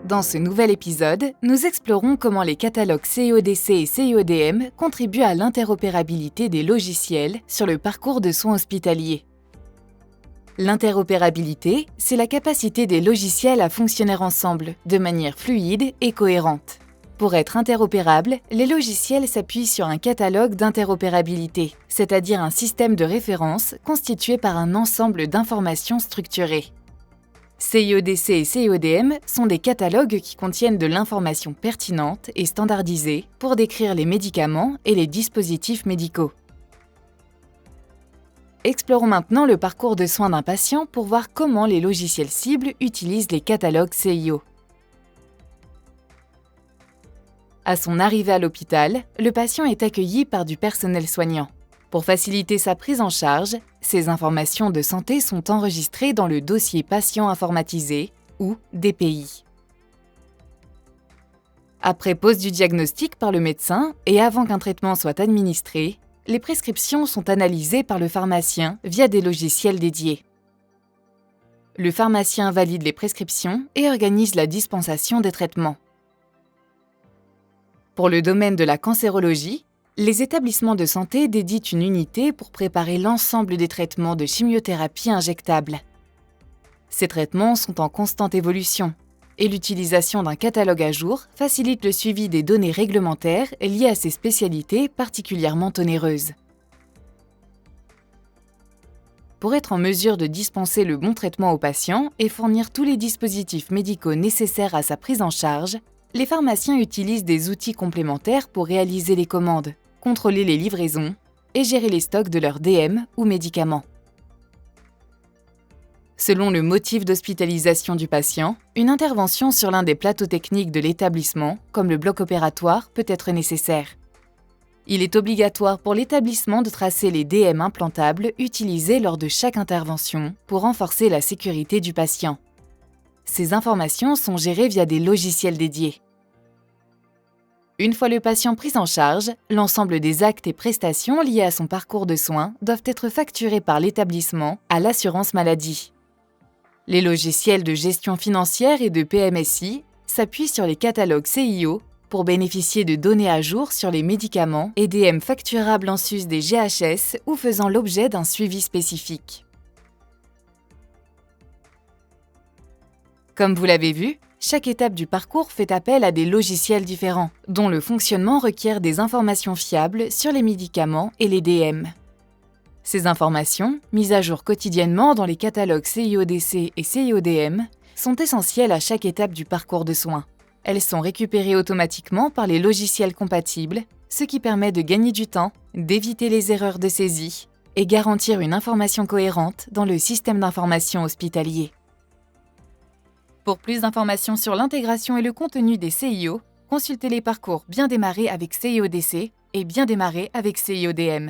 Dans ce nouvel épisode, nous explorons comment les catalogues CIODC et CIODM contribuent à l'interopérabilité des logiciels sur le parcours de soins hospitaliers. L'interopérabilité, c'est la capacité des logiciels à fonctionner ensemble, de manière fluide et cohérente. Pour être interopérables, les logiciels s'appuient sur un catalogue d'interopérabilité, c'est-à-dire un système de référence constitué par un ensemble d'informations structurées. CIODC et CIODM sont des catalogues qui contiennent de l'information pertinente et standardisée pour décrire les médicaments et les dispositifs médicaux. Explorons maintenant le parcours de soins d'un patient pour voir comment les logiciels cibles utilisent les catalogues CIO. À son arrivée à l'hôpital, le patient est accueilli par du personnel soignant. Pour faciliter sa prise en charge, ces informations de santé sont enregistrées dans le dossier patient informatisé, ou DPI. Après pose du diagnostic par le médecin et avant qu'un traitement soit administré, les prescriptions sont analysées par le pharmacien via des logiciels dédiés. Le pharmacien valide les prescriptions et organise la dispensation des traitements. Pour le domaine de la cancérologie, les établissements de santé dédient une unité pour préparer l'ensemble des traitements de chimiothérapie injectable. Ces traitements sont en constante évolution et l'utilisation d'un catalogue à jour facilite le suivi des données réglementaires liées à ces spécialités particulièrement onéreuses. Pour être en mesure de dispenser le bon traitement au patient et fournir tous les dispositifs médicaux nécessaires à sa prise en charge, les pharmaciens utilisent des outils complémentaires pour réaliser les commandes, contrôler les livraisons et gérer les stocks de leurs DM ou médicaments. Selon le motif d'hospitalisation du patient, une intervention sur l'un des plateaux techniques de l'établissement, comme le bloc opératoire, peut être nécessaire. Il est obligatoire pour l'établissement de tracer les DM implantables utilisés lors de chaque intervention pour renforcer la sécurité du patient. Ces informations sont gérées via des logiciels dédiés. Une fois le patient pris en charge, l'ensemble des actes et prestations liés à son parcours de soins doivent être facturés par l'établissement à l'assurance maladie. Les logiciels de gestion financière et de PMSI s'appuient sur les catalogues CIO pour bénéficier de données à jour sur les médicaments et DM facturables en sus des GHS ou faisant l'objet d'un suivi spécifique. Comme vous l'avez vu, chaque étape du parcours fait appel à des logiciels différents, dont le fonctionnement requiert des informations fiables sur les médicaments et les DM. Ces informations, mises à jour quotidiennement dans les catalogues CIODC et CIODM, sont essentielles à chaque étape du parcours de soins. Elles sont récupérées automatiquement par les logiciels compatibles, ce qui permet de gagner du temps, d'éviter les erreurs de saisie et garantir une information cohérente dans le système d'information hospitalier. Pour plus d'informations sur l'intégration et le contenu des CIO, consultez les parcours Bien démarrer avec CIODC et Bien démarrer avec CIODM.